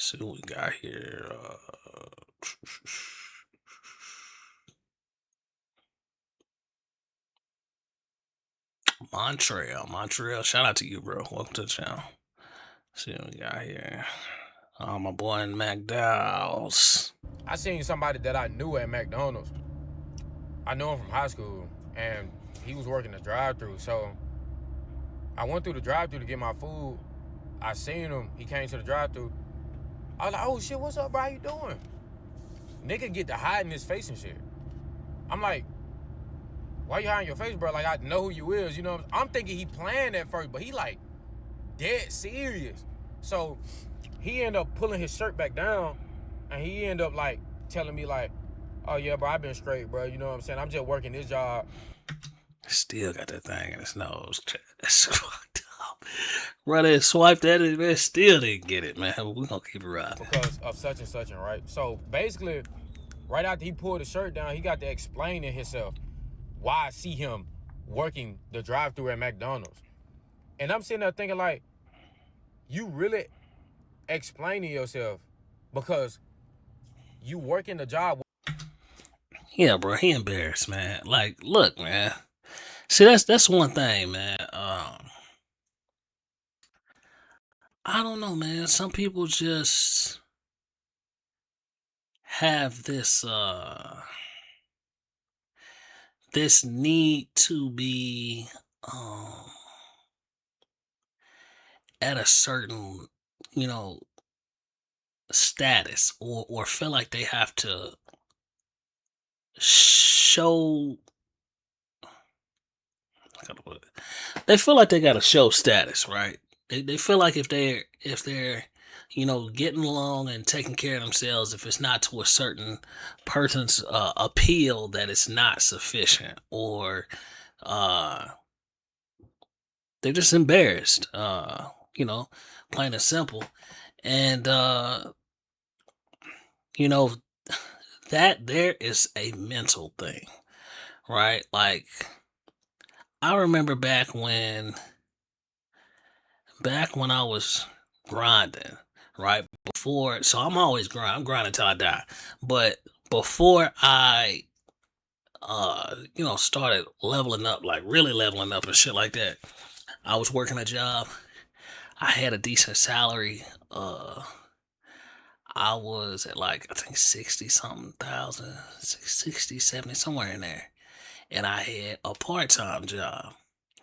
See what we got here. Montreal. Shout out to you, bro. Welcome to the channel. See what we got here. My boy in McDowell's. I seen somebody that I knew at McDonald's. I knew him from high school, and he was working the drive-thru. So I went through the drive-thru to get my food. I seen him. He came to the drive-thru. I was like, "Oh shit, what's up, bro? How you doing?" Nigga get to hiding his face and shit. I'm like, "Why you hiding your face, bro? Like I know who you is, you know." I'm thinking he playing at first, but he like dead serious. So he ended up pulling his shirt back down, and he ended up like telling me like, "Oh yeah, bro, I've been straight, bro. You know what I'm saying? I'm just working this job." Still got that thing in his nose. That's fucked up. Brother swiped that and man, still didn't get it, man. We're gonna keep it riding. Because of such and such, and right? So basically, right after he pulled the shirt down, he got to explain to himself why I see him working the drive-thru at McDonald's. And I'm sitting there thinking like, you really explaining yourself because you working the job. Yeah, bro, he embarrassed, man. Like, look, man. See, that's one thing, man. I don't know, man. Some people just have this need to be at a certain, you know, status or feel like they have to show they feel like they gotta show status, right? They feel like if they're getting along and taking care of themselves, if it's not to a certain person's appeal, that it's not sufficient, or uh they're just embarrassed, plain and simple. And you know that there is a mental thing, right? Like, I remember back when I was grinding, right? So I'm always grinding. I'm grinding until I die. But before I, started leveling up, like really leveling up and shit like that, I was working a job. I had a decent salary. I was at like, I think 60 something thousand, 60, 70, somewhere in there. And I had a part time job,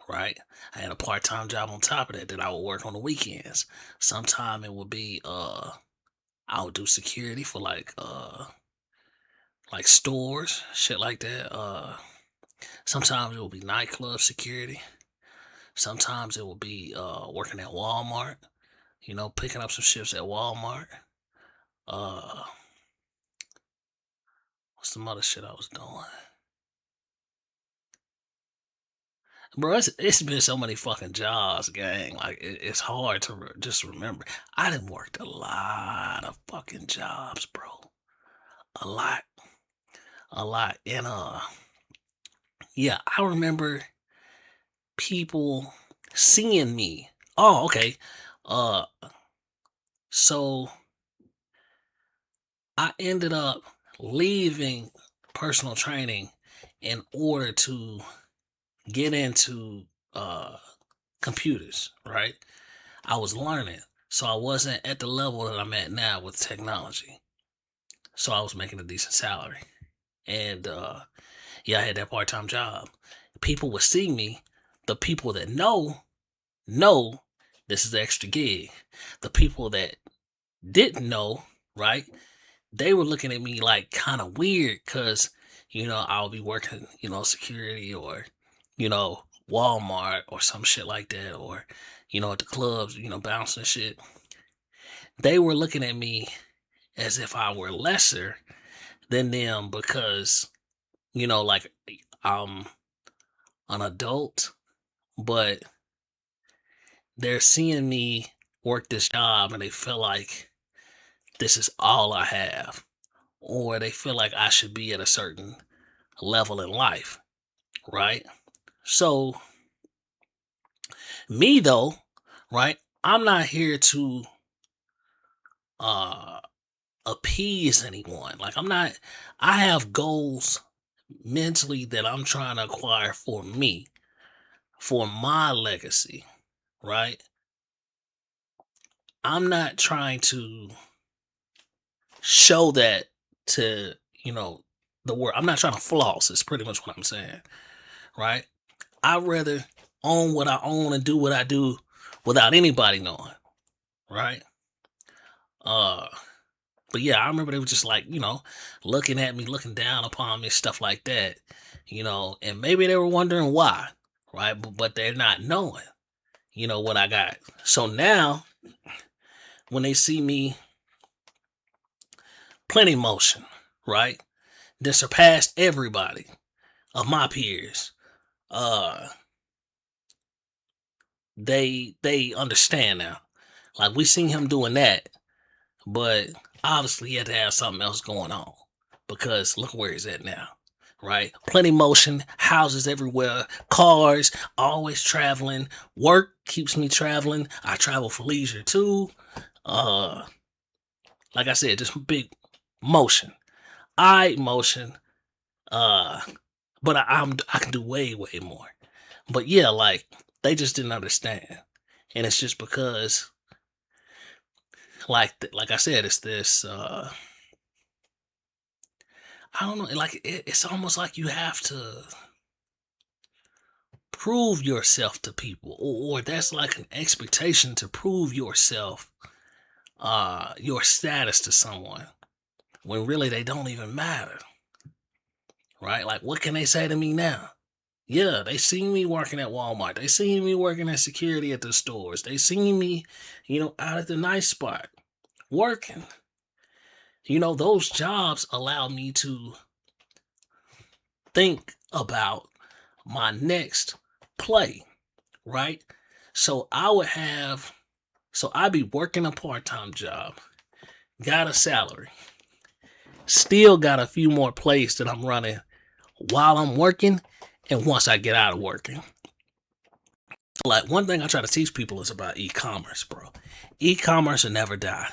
right? I had a part time job on top of that I would work on the weekends. Sometime it would be I would do security for like stores, shit like that. Sometimes it would be nightclub security. Sometimes it would be working at Walmart, picking up some shifts at Walmart. Uh what's the other shit I was doing? Bro, it's been so many fucking jobs, gang. Like it's hard to just remember. I done worked a lot of fucking jobs, bro. A lot, a lot. And yeah, I remember people seeing me. Oh, okay. Uh, so I ended up leaving personal training in order to get into computers, right? I was learning. So I wasn't at the level that I'm at now with technology. So I was making a decent salary. And yeah, I had that part-time job. People would see me. The people that know this is the extra gig. The people that didn't know, right? They were looking at me like kind of weird because, I'll be working, security, or, Walmart or some shit like that, or, at the clubs, bouncing shit. They were looking at me as if I were lesser than them because, like, I'm an adult, but they're seeing me work this job and they feel like this is all I have, or they feel like I should be at a certain level in life, right? So, me though, right? I'm not here to uh appease anyone. Like I have goals mentally that I'm trying to acquire for me, for my legacy, right? I'm not trying to show that to, you know, the world. I'm not trying to floss, is pretty much what I'm saying, right? I'd rather own what I own and do what I do without anybody knowing, right? Uh but yeah, I remember they were just like, looking at me, looking down upon me, stuff like that, and maybe they were wondering why, right? But they're not knowing, what I got. So now when they see me plenty motion, right? That surpassed everybody of my peers. Uh they understand now. Like we seen him doing that, but obviously he had to have something else going on. Because look where he's at now. Right? Plenty motion, houses everywhere, cars, always traveling. Work keeps me traveling. I travel for leisure too. Uh like I said, just big motion. I motion. Uh but I can do way, way more. But yeah, like they just didn't understand. And it's just because like I said, it's this I don't know, like it's almost like you have to prove yourself to people, or that's like an expectation to prove yourself, your status to someone when really they don't even matter, right? Like what can they say to me now? Yeah, they see me working at Walmart. They see me working at security at the stores. They see me, out at the nice spot working. Those jobs allow me to think about my next play, right? So I'd be working a part-time job, got a salary, still got a few more plays that I'm running while I'm working and once I get out of working. Like one thing I try to teach people is about e-commerce, bro. E-commerce will never die.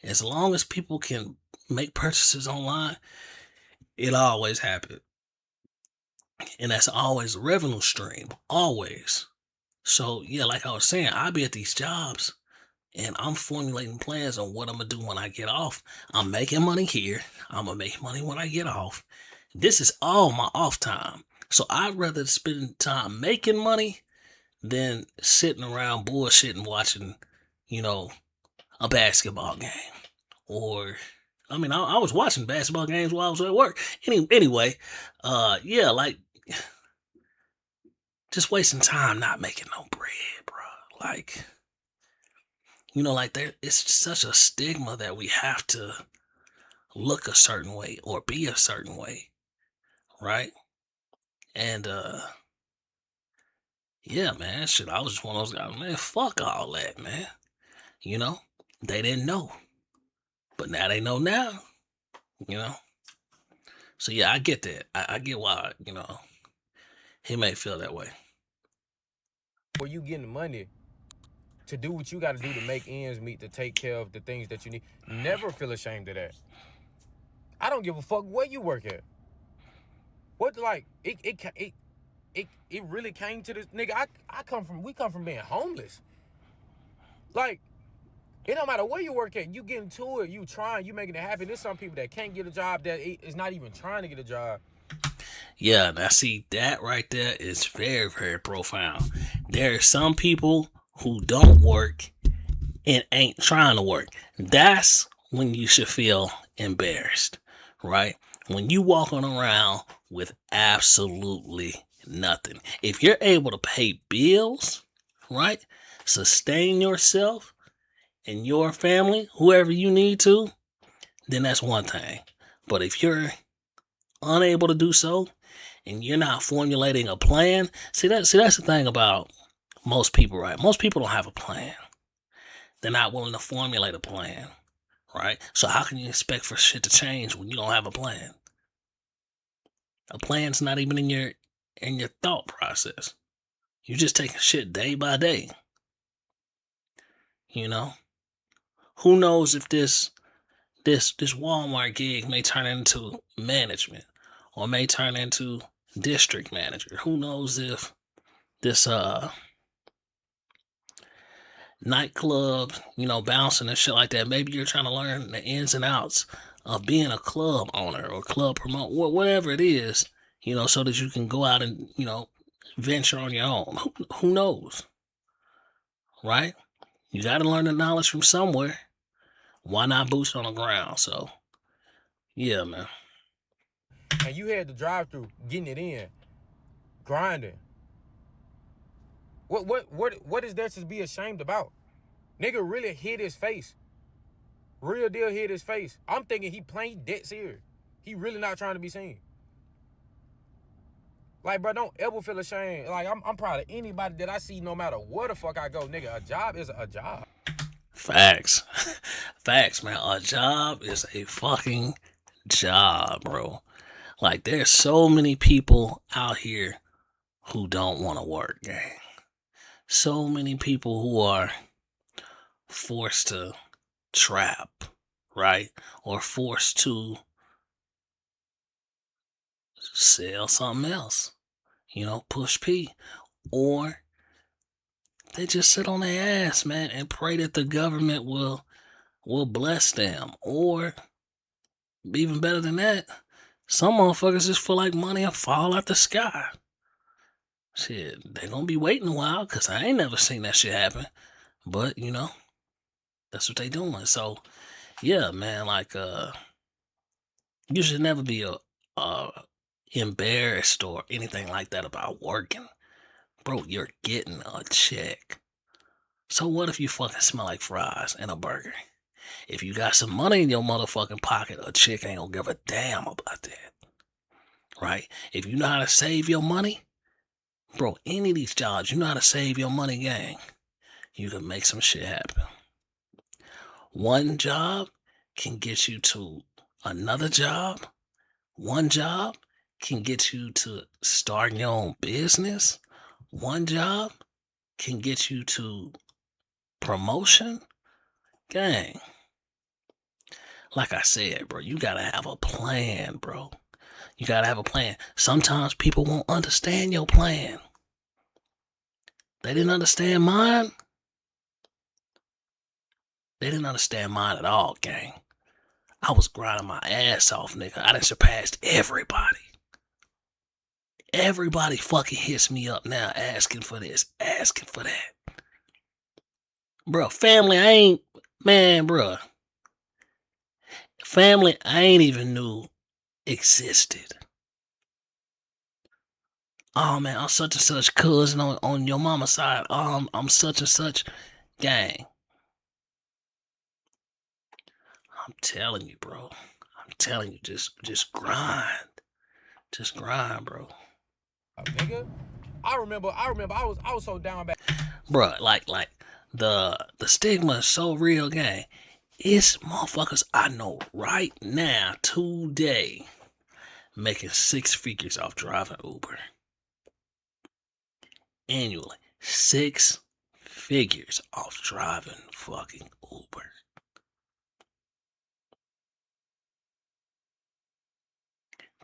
As long as people can make purchases online, it'll always happen. And that's always a revenue stream. Always. So yeah, like I was saying, I'll be at these jobs and I'm formulating plans on what I'm gonna do when I get off. I'm making money here. I'm gonna make money when I get off. This is all my off time. So I'd rather spend time making money than sitting around bullshitting watching, you know, a basketball game. Or I was watching basketball games while I was at work. Anyway, yeah, like just wasting time not making no bread, bro. Like, like there it's such a stigma that we have to look a certain way or be a certain way, right? And yeah, man, shit, I was just one of those guys, man, fuck all that, man. You know? They didn't know. But now they know now, you know? So yeah, I get that. I get why, he may feel that way. Where you getting the money to do what you got to do to make ends meet, to take care of the things that you need. Never feel ashamed of that. I don't give a fuck where you work at. What, like, it really came to this, nigga. We come from being homeless. Like, it don't matter where you work at, you getting to it, you trying, you making it happen. There's some people that can't get a job, that is not even trying to get a job. Yeah, now see, that right there is very, very profound. There are some people who don't work and ain't trying to work. That's when you should feel embarrassed, right? When you walking around with absolutely nothing. If you're able to pay bills, right? Sustain yourself and your family, whoever you need to, then that's one thing. But if you're unable to do so and you're not formulating a plan, that's the thing about most people, right? Most people don't have a plan. They're not willing to formulate a plan, right? So how can you expect for shit to change when you don't have a plan? A plan's not even in your thought process. You just taking shit day by day. You know? Who knows if this Walmart gig may turn into management or may turn into district manager. Who knows if this nightclub, bouncing and shit like that. Maybe you're trying to learn the ins and outs of being a club owner or club promoter, whatever it is, so that you can go out and, venture on your own. Who knows? Right? You got to learn the knowledge from somewhere. Why not boots on the ground? So, yeah, man. And you had the drive-through, getting it in, grinding. What is there to be ashamed about? Nigga really hit his face. Real deal hit his face. I'm thinking he playing dead serious. He really not trying to be seen. Like, bro, don't ever feel ashamed. Like, I'm proud of anybody that I see no matter where the fuck I go. Nigga, a job is a job. Facts. Facts, man. A job is a fucking job, bro. Like, there's so many people out here who don't want to work, gang. So many people who are forced to trap, right? Or forced to sell something else, push P. Or they just sit on their ass, man, and pray that the government will bless them. Or even better than that, some motherfuckers just feel like money will fall out the sky. Shit, they gonna be waiting a while because I ain't never seen that shit happen. But, that's what they doing. So, yeah, man, like, you should never be embarrassed or anything like that about working. Bro, you're getting a check. So what if you fucking smell like fries and a burger? If you got some money in your motherfucking pocket, a chick ain't gonna give a damn about that. Right? If you know how to save your money, bro, any of these jobs, you know how to save your money, gang. You can make some shit happen. One job can get you to another job. One job can get you to starting your own business. One job can get you to promotion. Gang. Like I said, bro, you gotta have a plan, bro. You gotta have a plan. Sometimes people won't understand your plan. They didn't understand mine. They didn't understand mine at all, gang. I was grinding my ass off, nigga. I done surpassed everybody. Everybody fucking hits me up now asking for this, asking for that. Bro, family, family I ain't even knew existed. Oh man, I'm such and such cousin on your mama's side. I'm such and such gang. I'm telling you, bro. I'm telling you, just grind. Just grind, bro. Nigga, I remember I was so down bad. Bro, like the stigma is so real, gang. It's motherfuckers I know right now, today, making 6 figures off driving Uber. Annually. 6 figures off driving fucking Uber.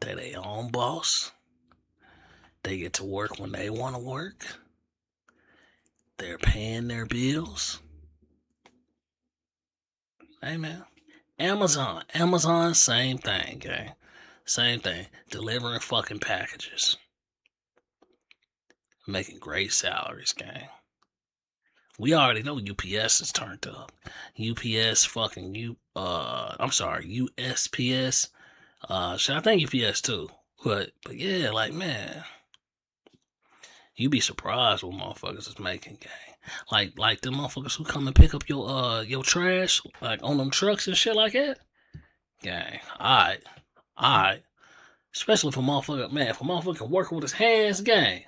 They their own boss. They get to work when they want to work. They're paying their bills. Hey man. Amazon, same thing, gang. Same thing. Delivering fucking packages. Making great salaries, gang. We already know UPS is turned up. UPS fucking USPS. Shit, I think UPS too. But yeah, like man, you be surprised what motherfuckers is making, gang. Like the motherfuckers who come and pick up your trash, like on them trucks and shit like that. Gang, alright. Especially for motherfucker, man, for motherfucker working with his hands, gang.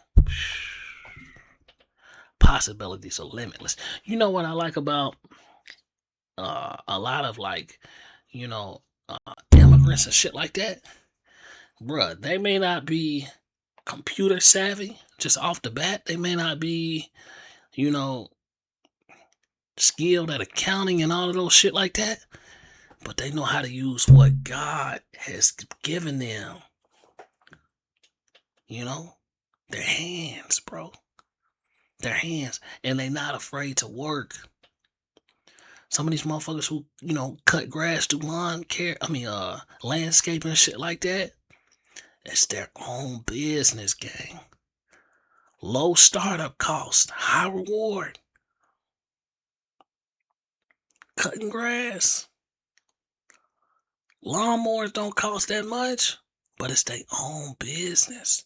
Possibilities are limitless. You know what I like about a lot of like, immigrants and shit like that? Bruh, they may not be computer savvy just off the bat. They may not be, you know, skilled at accounting and all of those shit like that, but they know how to use what God has given them. You know, their hands, bro. Their hands, and they not afraid to work. Some of these motherfuckers who, cut grass, do landscaping and shit like that, it's their own business, gang. Low startup cost, high reward. Cutting grass. Lawnmowers don't cost that much, but it's their own business.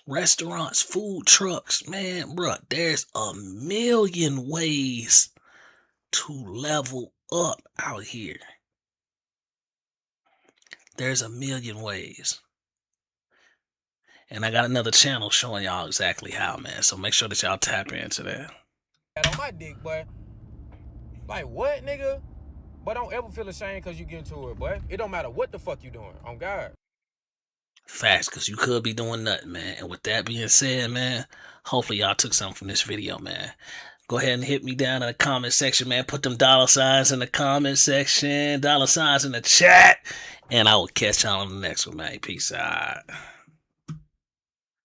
Restaurants, food trucks, man, bruh, there's a million ways to level up out here. There's a million ways. And I got another channel showing y'all exactly how, man. So make sure that y'all tap into that. On my dick, boy. Like, what, nigga? But don't ever feel ashamed because you get into it, boy. It don't matter what the fuck you doing. On God. Facts, because you could be doing nothing, man. And with that being said, man, hopefully y'all took something from this video, man. Go ahead and hit me down in the comment section, man. Put them $signs in the comment section, $signs in the chat. And I will catch y'all on the next one, man. Peace out.